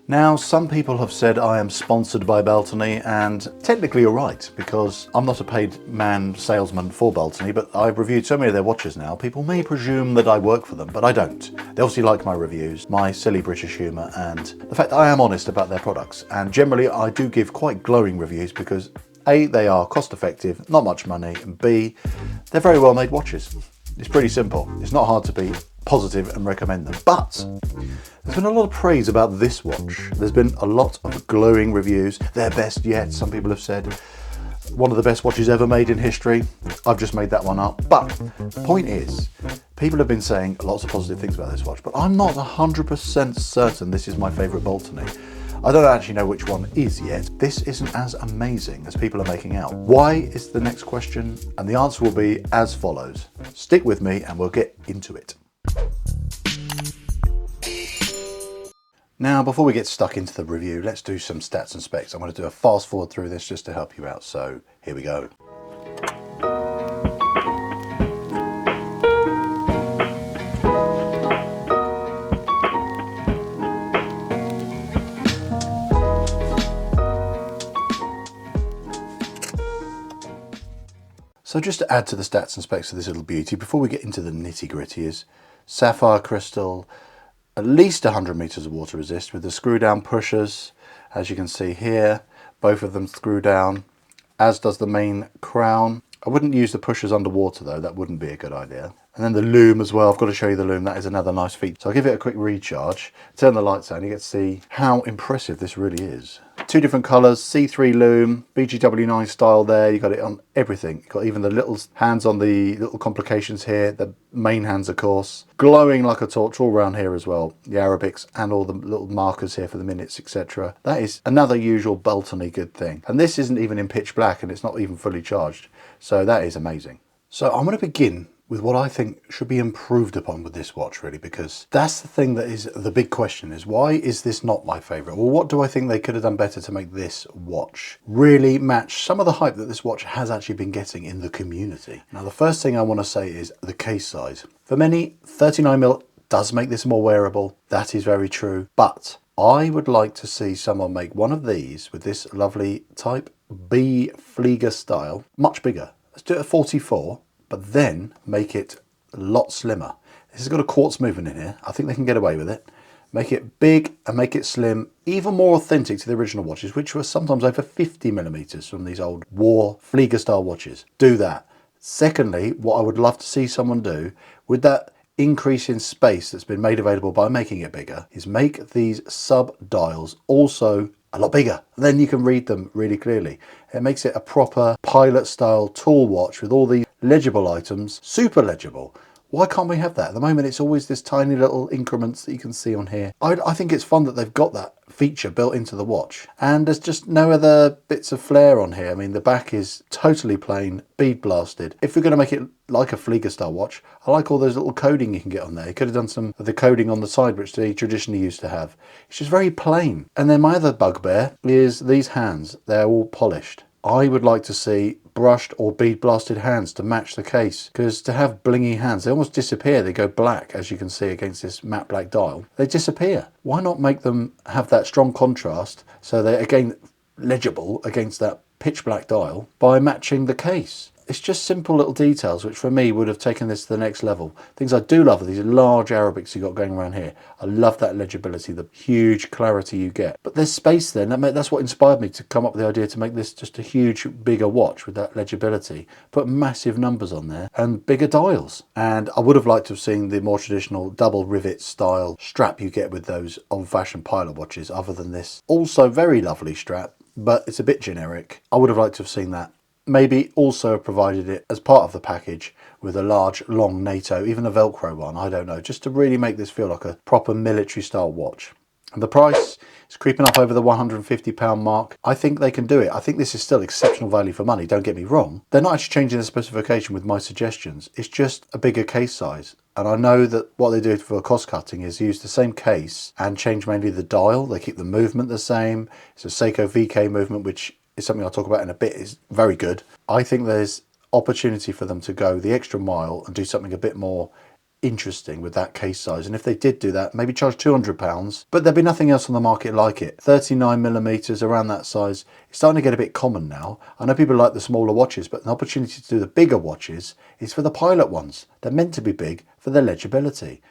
Now, some people have said I am sponsored by BALTANY, and technically you're right, because I'm not a paid man salesman for BALTANY, but I've reviewed so many of their watches now, people may presume that I work for them, but I don't. They obviously like my reviews, my silly British humour, and the fact that I am honest about their products. And generally I do give quite glowing reviews because A, they are cost effective, not much money, and B, they're very well made watches. It's pretty simple. It's not hard to be positive and recommend them. But there's been a lot of praise about this watch. There's been a lot of glowing reviews. Their best yet, some people have said. One of the best watches ever made in history. I've just made that one up. But the point is, people have been saying lots of positive things about this watch, but I'm not 100% certain this is my favourite BALTANY. I don't actually know which one is yet. This isn't as amazing as people are making out. Why is the next question? And the answer will be as follows. Stick with me and we'll get into it. Now, before we get stuck into the review, let's do some stats and specs. I'm going to do a fast forward through this just to help you out. So here we go. So just to add to the stats and specs of this little beauty, before we get into the nitty gritty, is sapphire crystal, at least 100 meters of water resist with the screw down pushers. As you can see here, both of them screw down, as does the main crown. I wouldn't use the pushers underwater though, that wouldn't be a good idea. And then the loom as well, I've got to show you the loom, that is another nice feature. So I'll give it a quick recharge, turn the lights on, you get to see how impressive this really is. Two different colours, C3 loom, BGW9 style there, you got it on everything. You've got even the little hands on the little complications here, the main hands of course. Glowing like a torch all around here as well, the Arabics and all the little markers here for the minutes, etc. That is another usual BALTANY good thing. And this isn't even in pitch black and it's not even fully charged. So that is amazing. So I'm going to begin with what I think should be improved upon with this watch really, because that's the thing that is the big question, is why is this not my favourite? Well, what do I think they could have done better to make this watch really match some of the hype that this watch has actually been getting in the community? Now, the first thing I want to say is the case size. For many, 39mm does make this more wearable. That is very true. But I would like to see someone make one of these with this lovely Type B Flieger style, much bigger. Let's do it at 44. But then make it a lot slimmer. This has got a quartz movement in here. I think they can get away with it. Make it big and make it slim, even more authentic to the original watches, which were sometimes over 50mm from these old war Flieger style watches. Do that. Secondly, what I would love to see someone do with that increase in space that's been made available by making it bigger is make these sub dials also a lot bigger. Then you can read them really clearly. It makes it a proper pilot style tool watch with all these legible items, super legible. Why can't we have that? At the moment, it's always this tiny little increments that you can see on here. I think it's fun that they've got that feature built into the watch. And there's just no other bits of flair on here. I mean, the back is totally plain, bead blasted. If we're going to make it like a Flieger style watch, I like all those little coding you can get on there. You could have done some of the coding on the side, which they traditionally used to have. It's just very plain. And then my other bugbear is these hands. They're all polished. I would like to see brushed or bead blasted hands to match the case, because to have blingy hands, they almost disappear. They go black, as you can see against this matte black dial. They disappear. Why not make them have that strong contrast so they're again legible against that pitch black dial by matching the case? It's just simple little details which for me would have taken this to the next level. Things I do love are these large Arabics you've got going around here. I love that legibility, the huge clarity you get. But there's space there, and that's what inspired me to come up with the idea to make this just a huge, bigger watch with that legibility. Put massive numbers on there and bigger dials. And I would have liked to have seen the more traditional double rivet style strap you get with those old-fashioned pilot watches, other than this. Also very lovely strap, but it's a bit generic. I would have liked to have seen that. Maybe also provided it as part of the package with a large, long NATO, even a Velcro one, I don't know, just to really make this feel like a proper military style watch. And the price is creeping up over the £150 mark. I think they can do it. I think this is still exceptional value for money, don't get me wrong. They're not actually changing the specification with my suggestions. It's just a bigger case size. And I know that what they do for cost cutting is use the same case and change mainly the dial. They keep the movement the same. It's a Seiko VK movement, which is something I'll talk about in a bit, is very good. I think there's opportunity for them to go the extra mile and do something a bit more interesting with that case size. And if they did do that, maybe charge £200, but there'd be nothing else on the market like it. 39mm, around that size, it's starting to get a bit common now. I know people like the smaller watches, but an opportunity to do the bigger watches is for the pilot ones. They're meant to be big for their legibility.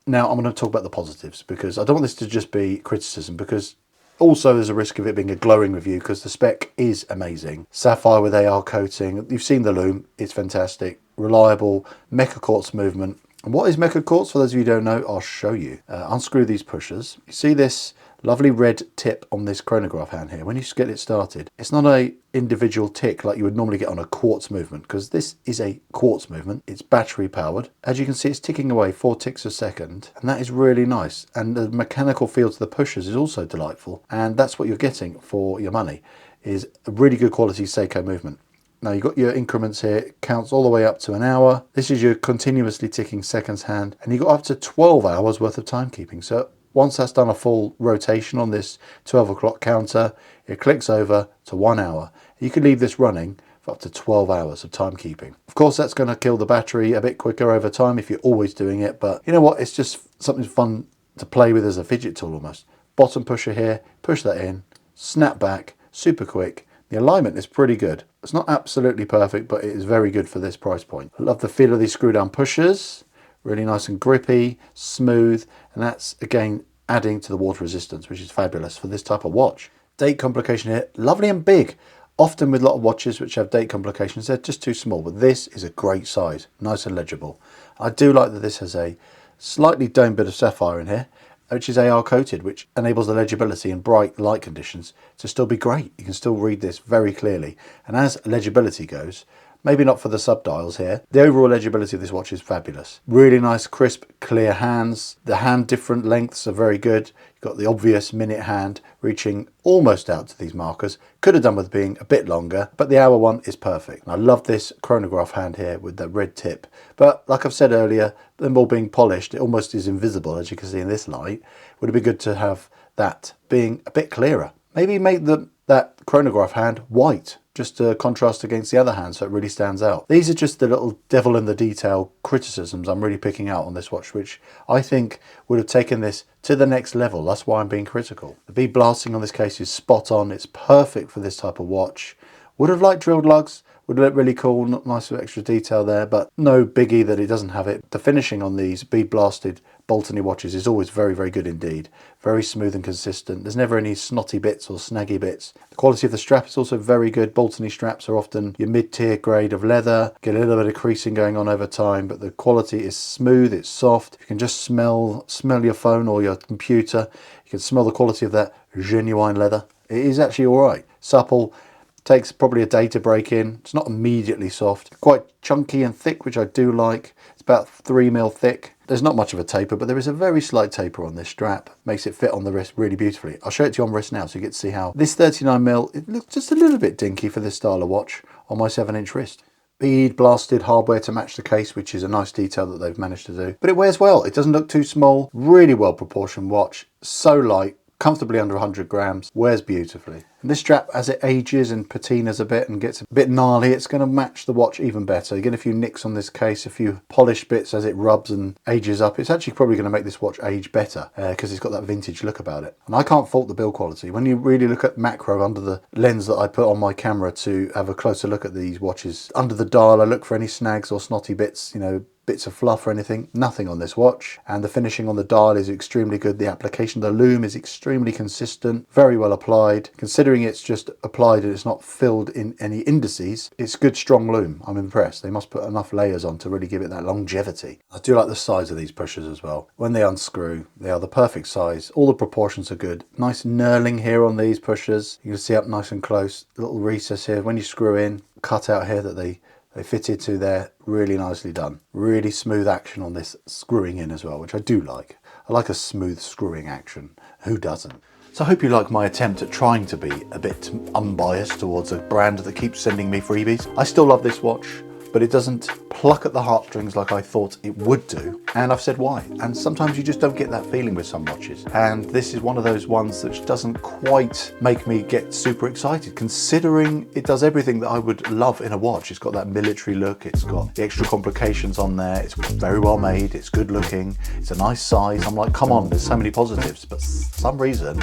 Now I'm going to talk about the positives, because I don't want this to just be criticism, because also there's a risk of it being a glowing review, because the spec is amazing. Sapphire with AR coating, you've seen the lume, it's fantastic, reliable, mecha quartz movement. And what is mecha quartz? For those of you who don't know, I'll show you. Unscrew these pushers. You see this lovely red tip on this chronograph hand here. When you get it started, it's not a individual tick like you would normally get on a quartz movement, because this is a quartz movement. It's battery powered. As you can see, it's ticking away 4 ticks a second, and that is really nice. And the mechanical feel to the pushers is also delightful, and that's what you're getting for your money, is a really good quality Seiko movement. Now you've got your increments here, it counts all the way up to an hour. This is your continuously ticking seconds hand, and you've got up to 12 hours worth of timekeeping. So once that's done a full rotation on this 12 o'clock counter, it clicks over to 1 hour. You can leave this running for up to 12 hours of timekeeping. Of course, that's going to kill the battery a bit quicker over time if you're always doing it, but you know what? It's just something fun to play with as a fidget tool almost. Bottom pusher here, push that in, snap back, super quick. The alignment is pretty good. It's not absolutely perfect, but it is very good for this price point. I love the feel of these screw down pushers. Really nice and grippy, smooth, and that's again adding to the water resistance, which is fabulous for this type of watch. Date complication here, lovely and big. Often with a lot of watches which have date complications, they're just too small, but this is a great size, nice and legible. I do like that this has a slightly domed bit of sapphire in here, which is AR coated, which enables the legibility in bright light conditions to still be great. You can still read this very clearly. And as legibility goes, maybe not for the subdials here, the overall legibility of this watch is fabulous. Really nice, crisp, clear hands. The hand different lengths are very good. You've got the obvious minute hand reaching almost out to these markers. Could have done with being a bit longer, but the hour one is perfect. And I love this chronograph hand here with the red tip. But like I've said earlier, them all being polished, it almost is invisible, as you can see in this light. Would it be good to have that being a bit clearer? Maybe make that chronograph hand white, just to contrast against the other hand so it really stands out. These are just the little devil in the detail criticisms I'm really picking out on this watch, which I think would have taken this to the next level. That's why I'm being critical. The bead blasting on this case is spot on. It's perfect for this type of watch. Would have liked drilled lugs. Would look really cool, not nice with extra detail there, but no biggie that it doesn't have it. The finishing on these bead blasted BALTANY watches is always very, very good indeed. Very smooth and consistent. There's never any snotty bits or snaggy bits. The quality of the strap is also very good. BALTANY straps are often your mid-tier grade of leather. Get a little bit of creasing going on over time, but the quality is smooth, it's soft. You can just smell your phone or your computer. You can smell the quality of that genuine leather. It is actually all right. Supple. Takes probably a day to break in. It's not immediately soft. Quite chunky and thick, which I do like. It's about 3mm thick. There's not much of a taper, but there is a very slight taper on this strap. Makes it fit on the wrist really beautifully. I'll show it to you on wrist now so you get to see how this 39mm, it looks just a little bit dinky for this style of watch on my 7-inch wrist. Bead blasted hardware to match the case, which is a nice detail that they've managed to do. But it wears well. It doesn't look too small. Really well proportioned watch. So light. Comfortably under 100 grams, wears beautifully. And this strap, as it ages and patinas a bit and gets a bit gnarly, it's going to match the watch even better. You get a few nicks on this case, a few polished bits as it rubs and ages up. It's actually probably going to make this watch age better because it's got that vintage look about it. And I can't fault the build quality. When you really look at macro under the lens that I put on my camera to have a closer look at these watches, under the dial I look for any snags or snotty bits, you know, bits of fluff or anything. Nothing on this watch. And the finishing on the dial is extremely good. The application of the lume is extremely consistent, very well applied. Considering it's just applied and it's not filled in any indices, it's good strong lume. I'm impressed. They must put enough layers on to really give it that longevity. I do like the size of these pushers as well. When they unscrew, they are the perfect size. All the proportions are good. Nice knurling here on these pushers. You can see up nice and close. A little recess here. When you screw in, cut out here that they fitted to there, really nicely done. Really smooth action on this screwing in as well, which I do like. I like a smooth screwing action. Who doesn't? So I hope you like my attempt at trying to be a bit unbiased towards a brand that keeps sending me freebies. I still love this watch, but it doesn't pluck at the heartstrings like I thought it would do. And I've said why. And sometimes you just don't get that feeling with some watches. And this is one of those ones that doesn't quite make me get super excited, considering it does everything that I would love in a watch. It's got that military look, it's got the extra complications on there, it's very well made, it's good looking, it's a nice size. I'm like, come on, there's so many positives, but for some reason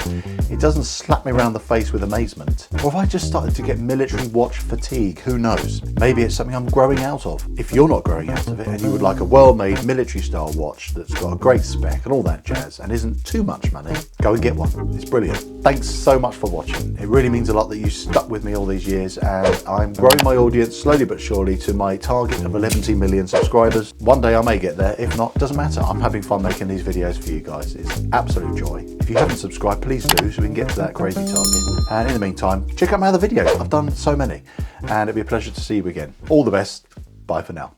it doesn't slap me around the face with amazement. Or have I just started to get military watch fatigue? Who knows? Maybe it's something I'm growing out of. If you're not growing out of it and you would like a well-made military style watch that's got a great spec and all that jazz and isn't too much money, go and get one. It's brilliant. Thanks so much for watching. It really means a lot that you stuck with me all these years, and I'm growing my audience slowly but surely to my target of 11 million subscribers. One day I may get there. If not, doesn't matter. I'm having fun making these videos for you guys. It's absolute joy. If you haven't subscribed, please do, so we can get to that crazy target. And in the meantime, check out my other videos. I've done so many, and it'd be a pleasure to see you again. All the best. Bye for now.